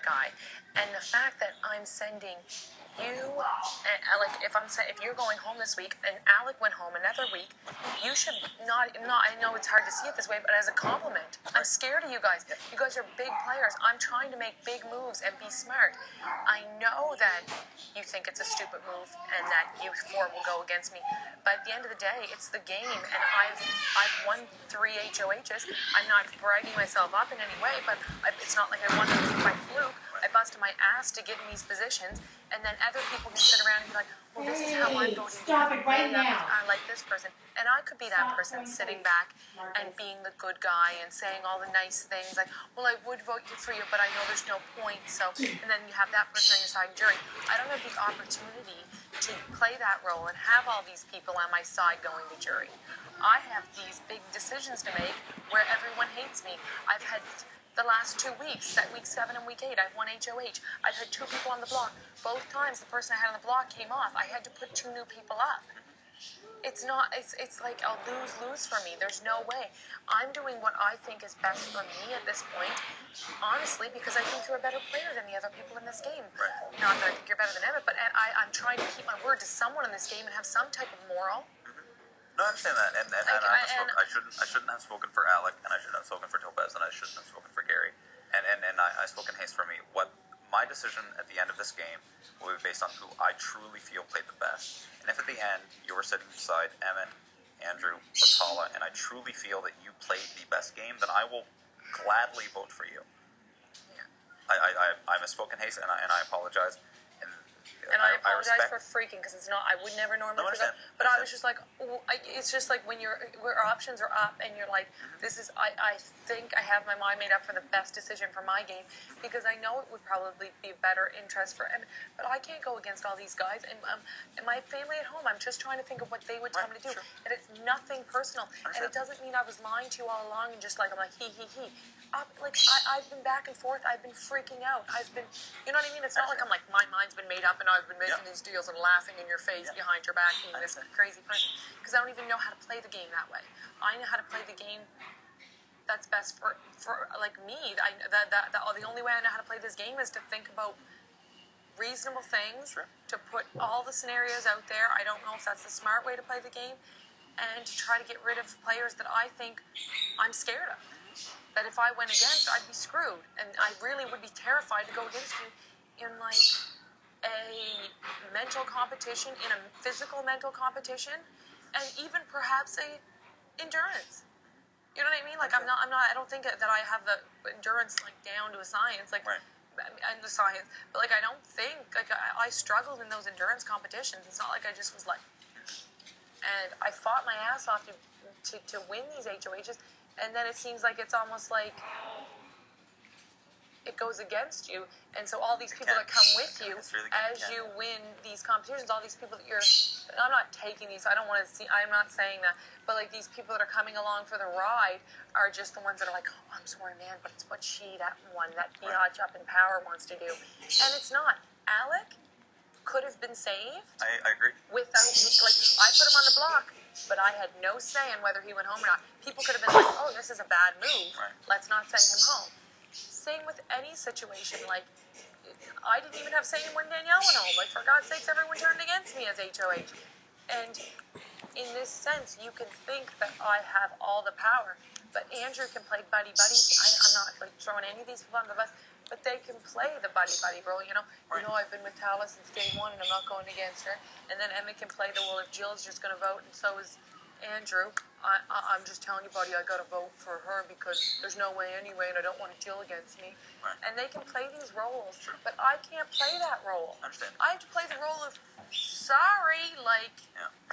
guy. And the fact that I'm sending you, and like if you're going home this week and Alec went home another week, you should not. I know it's hard to see it this way, but as a compliment, I'm scared of you guys. You guys are big players. I'm trying to make big moves and be smart. I know that you think it's a stupid move and that you four will go against me, but at the end of the day, it's the game, and I've won 3 HOHs. I'm not bragging myself up in any way, but it's not like I won them by fluke. I busted my ass to get in these positions, and then other people can sit around and be like, well, this is how I'm voting. Stop it right now. I like this person. And I could be that person sitting back and being the good guy and saying all the nice things like, well, I would vote for you, but I know there's no point. So, and then you have that person on your side jury. I don't have the opportunity to play that role and have all these people on my side going to jury. I have these big decisions to make where everyone hates me. I've had the last 2 weeks, at week 7 and week 8, I've won HOH. I've had 2 people on the block. Both times the person I had on the block came off. I had to put 2 new people up. It's like a lose-lose for me. There's no way. I'm doing what I think is best for me at this point, honestly, because I think you're a better player than the other people in this game. Right. Not that I think you're better than Emmett, but I'm trying to keep my word to someone in this game and have some type of moral. No, I understand that, and I shouldn't have spoken for Alec, and I shouldn't have spoken for Topaz, and I shouldn't have spoken for Gary, and I spoke in haste for me. What my decision at the end of this game will be based on who I truly feel played the best, and if at the end you were sitting beside Emmett, Andrew, or Tala, and I truly feel that you played the best game, then I will gladly vote for you. Yeah. I misspoke in haste, and I apologize. And I apologize for freaking, because it's not, I would never normally freak out. But I was just like, it's just like when where options are up and you're like, this is, I think I have my mind made up for the best decision for my game, because I know it would probably be a better interest for him. But I can't go against all these guys. And my family at home, I'm just trying to think of what they would tell me to do. Sure. And it's nothing personal. And it doesn't mean I was lying to you all along and just like, I'm like, he. I've been back and forth. I've been freaking out. I've been, you know what I mean? It's not like I'm like, my mind's been made up and I've been making these deals and laughing in your face behind your back being this crazy person. Because I don't even know how to play the game that way. I know how to play the game that's best for like me. The only way I know how to play this game is to think about reasonable things, to put all the scenarios out there. I don't know if that's the smart way to play the game, and to try to get rid of players that I think I'm scared of. That if I went against, I'd be screwed. And I really would be terrified to go against you in like a mental competition, in a physical mental competition, and even perhaps a endurance. You know what I mean? Like I don't think that I have the endurance like down to a science, like and the science. But like I don't think like I struggled in those endurance competitions. It's not like I just was like, and I fought my ass off to win these HOHs. And then it seems like it's almost like it goes against you. And so all these people that come with you as you win these competitions, all these people that I'm not taking these, I don't want to see, I'm not saying that, but like these people that are coming along for the ride are just the ones that are like, oh, I'm sorry, man, but it's what that biatch up in power wants to do. And it's not. Alec could have been saved. I agree. Without, like, I put him on the block, but I had no say in whether he went home or not. People could have been like, oh, this is a bad move. Let's not send him home. Same with any situation. Like, I didn't even have say in when Danielle went home. Like, for God's sakes, everyone turned against me as HOH. And in this sense, you can think that I have all the power. But Andrew can play buddy-buddy. I'm not like throwing any of these people on the bus. But they can play the buddy-buddy role, you know. I've been with Tala since day one, and I'm not going against her. And then Emma can play the, well, if Jill's just going to vote, and so is Andrew, I'm just telling you, buddy, I got to vote for her because there's no way anyway, and I don't want Jill against me. And they can play these roles, but I can't play that role. I understand. I have to play the role of, sorry, like,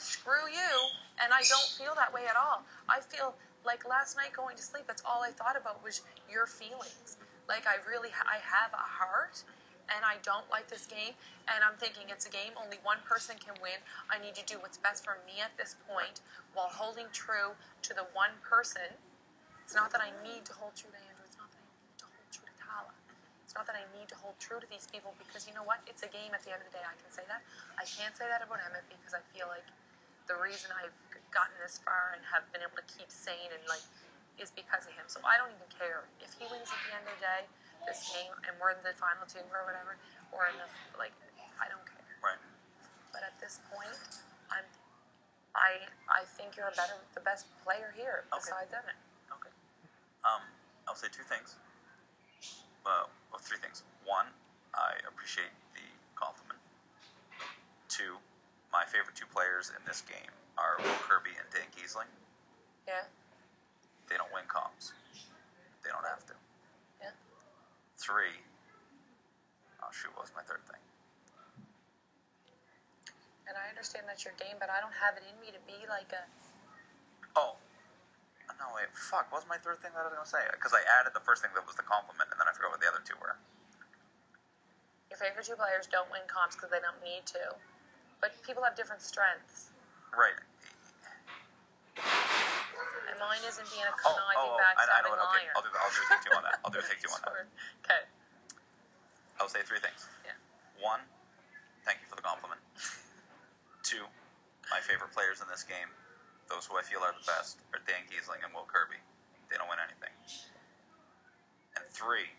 screw you, and I don't feel that way at all. I feel like last night going to sleep, that's all I thought about was your feelings. Like, I have a heart, and I don't like this game, and I'm thinking it's a game, only one person can win. I need to do what's best for me at this point, while holding true to the one person. It's not that I need to hold true to Andrew, it's not that I need to hold true to Tala. It's not that I need to hold true to these people, because you know what? It's a game at the end of the day, I can say that. I can't say that about Emmett, because I feel like the reason I've gotten this far and have been able to keep sane and like, is because of him. So I don't even care. If he wins at the end of the day, this game and we're in the final two or whatever, or in the, like, I don't care. Right. But at this point, I think you're the best player here besides Emmett. Okay. I'll say two things. Well, three things. One, I appreciate the compliment. Two, my favorite two players in this game are Will Kirby and Dan Giesling. Yeah. They don't win comps. They don't have to. Yeah. Three, oh shoot, what was my third thing? And I understand that's your game, but I don't have it in me to be like a... Oh. No, wait, fuck. What was my third thing that I was going to say? Because I added the first thing that was the compliment, and then I forgot what the other two were. Your favorite two players don't win comps because they don't need to. But people have different strengths. Right. And mine isn't being a conniving, backstabbing liar. Okay. I'll do a take two on that. I'll do a take two on that. Okay. I'll say three things. Yeah. One, thank you for the compliment. Two, my favorite players in this game, those who I feel are the best, are Dan Giesling and Will Kirby. They don't win anything. And three,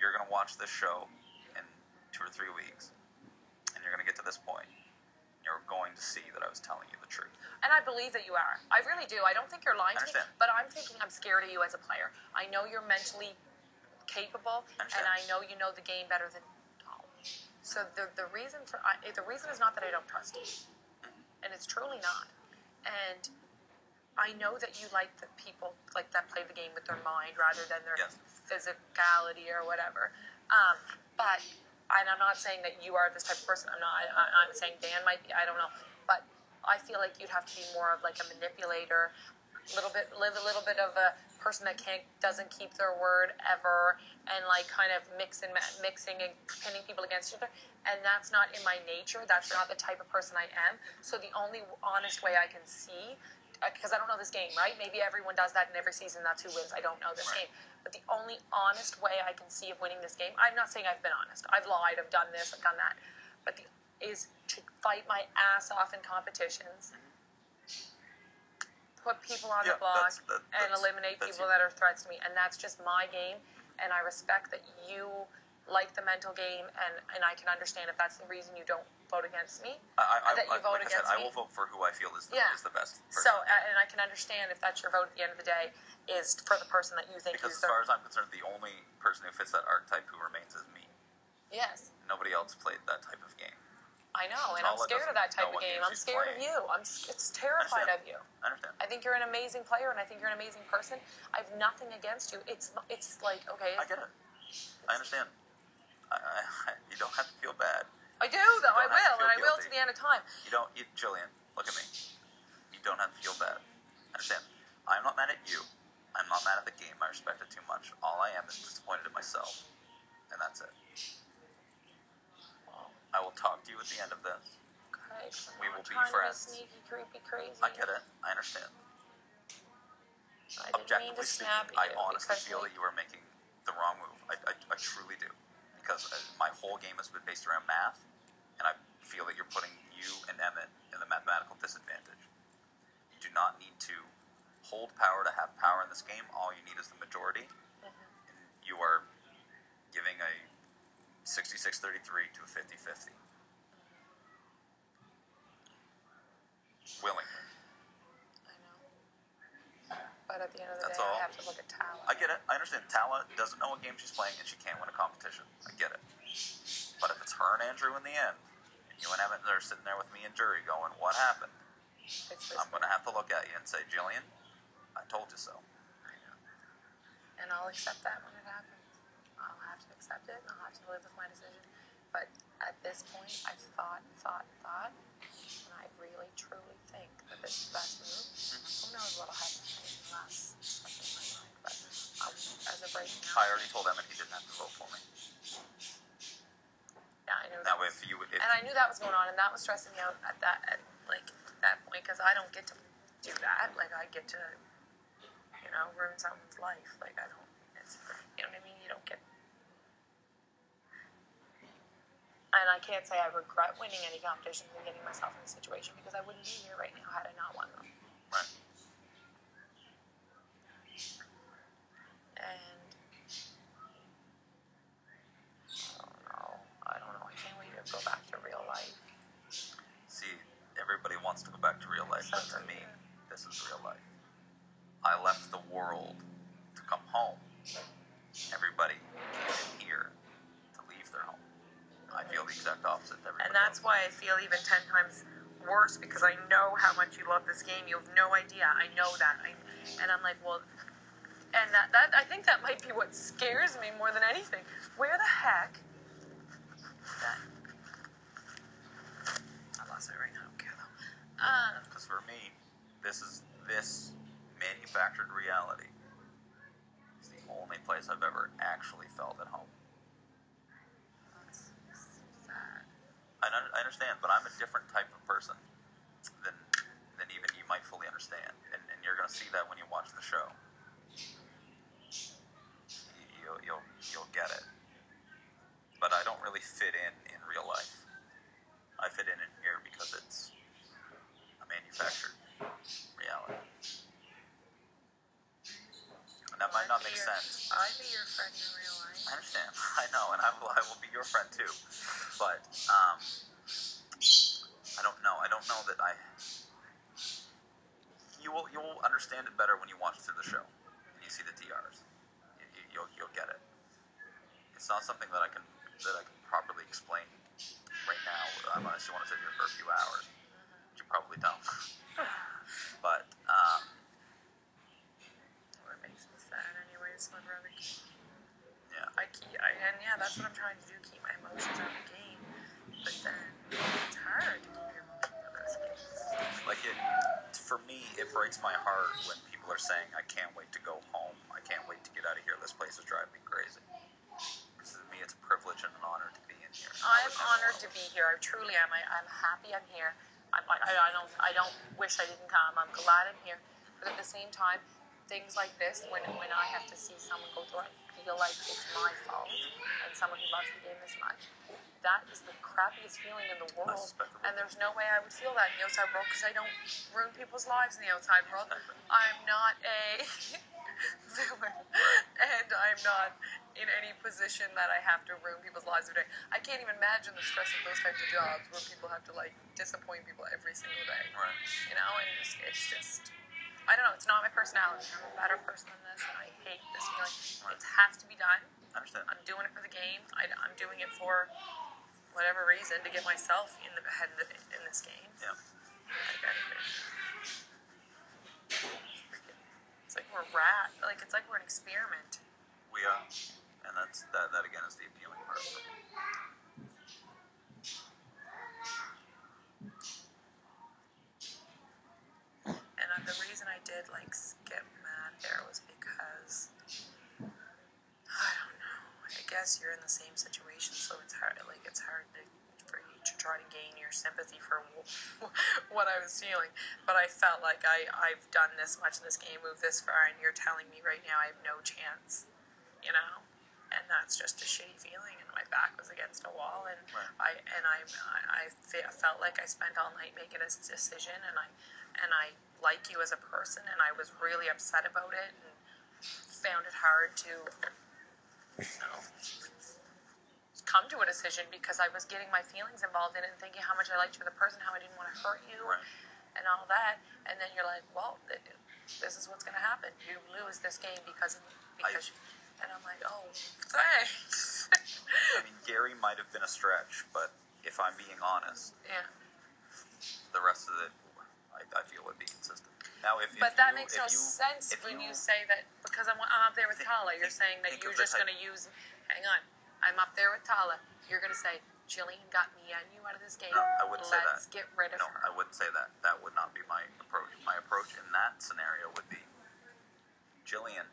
you're going to watch this show in 2 or 3 weeks, and you're going to get to this point. You're going to see that I was telling you the truth. And I believe that you are. I really do. I don't think you're lying to me, but I'm thinking I'm scared of you as a player. I know you're mentally capable, and I know you know the game better than all. So the reason is not that I don't trust you, and it's truly not. And I know that you like the people like that play the game with their mind rather than their physicality or whatever. But and I'm not saying that you are this type of person. I'm saying Dan might be. I don't know, but I feel like you'd have to be more of like a manipulator, live a little bit of a person that doesn't keep their word ever, and like kind of mixing and pinning people against each other. And that's not in my nature. That's not the type of person I am. So the only honest way I can see, because I don't know this game, right? Maybe everyone does that in every season. That's who wins. I don't know this game. But the only honest way I can see of winning this game, I'm not saying I've been honest. I've lied. I've done this. I've done that. But is to fight my ass off in competitions, put people on the block, and eliminate people that are threats to me. And that's just my game. And I respect that you like the mental game, and I can understand if that's the reason you don't vote against me. I will vote for who I feel is the best person. So, and I can understand if that's your vote at the end of the day, is for the person that you think because as far as I'm concerned, the only person who fits that archetype who remains is me. Yes. Nobody else played that type of game. I know, and I'm scared of that type of game. I'm scared of you. It's terrified of you. I understand. I think you're an amazing player, and I think you're an amazing person. I have nothing against you. It's like, okay. I get it. I understand. You don't have to feel bad. I do, though. I will, and I will to the end of time. Jillian, look at me. You don't have to feel bad. Understand? I'm not mad at you. I'm not mad at the game. I respect it too much. All I am is disappointed in myself. And that's it. I will talk to you at the end of this. Okay, we will be To friends. be sneaky, creepy, crazy. I get it. I understand. I didn't mean to snap at you. I honestly feel that you are making the wrong move. I truly do. Because my whole game has been based around math, and I feel that you're putting you and Emmett in the mathematical disadvantage. You do not need to hold power to have power in this game. All you need is the majority. And you are giving a 66-33 to a 50-50. Willingly. I know. But at the end of the day, all. I have to look at Tala. I get it. I understand. Tala doesn't know what game she's playing, and she can't win a competition. I get it. But if it's her and Andrew in the end, and you and Emmett are sitting there with me and jury going, what happened? I'm going to have to look at you and say, Jillian, I told you so. I know. And I'll accept that when it happens. I'll have to accept it, and I'll have to live with my decision. But at this point, I've thought, and I really, truly think that this is the best move. Who knows what'll happen unless something in my mind. But as of right now, I already told Emmett he didn't have to vote for me. Yeah, I knew that. And I knew that was going on, and that was stressing me out at that point, because I don't get to do that. Like, I get to, ruin someone's life. Like, I don't, you know what I mean? You don't get. And I can't say I regret winning any competitions and getting myself in this situation, because I wouldn't be here right now had I not won them. Right. And exact opposite. And that's why I feel even 10 times worse, because I know how much you love this game. You have no idea. I know that. And I'm like, well, and that I think that might be what scares me more than anything. Where the heck? I lost it right now. I don't care though. Because for me, this manufactured reality is the only place I've ever actually felt at home. That's sad. I understand, but I'm a different type of person than even you might fully understand, and you're going to see that when you watch the show. You'll get it. But I don't really fit in real life. I fit in here because it's a manufactured reality. And that might not make sense. I'd be your friend in real life. I understand. I know, and I will be your friend too. But I don't know. I don't know that you'll understand it better when you watch through the show and you see the TRs. You'll get it. It's not something that I can properly explain right now. Unless you want to sit here for a few hours, which you probably don't. But it makes me sad anyways. So I'd rather keep. Yeah. That's what I'm trying to do. Keep my emotions out of the game. But then it's hard to keep your emotions out of this game. Like for me, it breaks my heart when people are saying, "I can't wait to go home. I can't wait to get out of here. This place is driving me crazy." Because to me, it's a privilege and an honor to be in here. I'm honored to be here. I truly am. I'm happy I'm here. I don't wish I didn't come. I'm glad I'm here. But at the same time, things like this, when I have to see someone go through, I feel like it's my fault, and someone who loves the game this much, that is the crappiest feeling in the world. And there's no way I would feel that in the outside world, because I don't ruin people's lives in the outside world. I'm not a villain, and I'm not in any position that I have to ruin people's lives every day. I can't even imagine the stress of those types of jobs where people have to disappoint people every single day. Right. And it's just, I don't know, it's not my personality. I'm a better person than this, and I hate this feeling. Right. It has to be done. I understand. I'm doing it for the game. I'm doing it for whatever reason, to get myself in the head in this game. Yeah. It's like we're it's like we're an experiment. We are. And that again is the appealing part of it. And the reason I did skip mad there was because I don't know. I guess you're in the same situation, so it's hard. It's hard for you to try to gain your sympathy for what I was feeling. But I felt like I've done this much in this game, moved this far, and you're telling me right now I have no chance. And that's just a shitty feeling. And my back was against a wall, and right. I felt like I spent all night making a decision, and I like you as a person, and I was really upset about it, and found it hard to come to a decision, because I was getting my feelings involved in it and thinking how much I liked you as a person, how I didn't want to hurt you, right. and all that. And then you're like, well, this is what's going to happen. You lose this game because and I'm like, oh, thanks. I mean, Gary might have been a stretch, but if I'm being honest, yeah, the rest of it, I feel would be consistent. Now, but that makes no sense when you say that, because I'm up there with Tala. You're saying that you're just going to use. Hang on, I'm up there with Tala. You're going to say Jillian got me and you out of this game. No, I wouldn't say that. Let's get rid of her. No, I wouldn't say that. That would not be my approach. My approach in that scenario would be, Jillian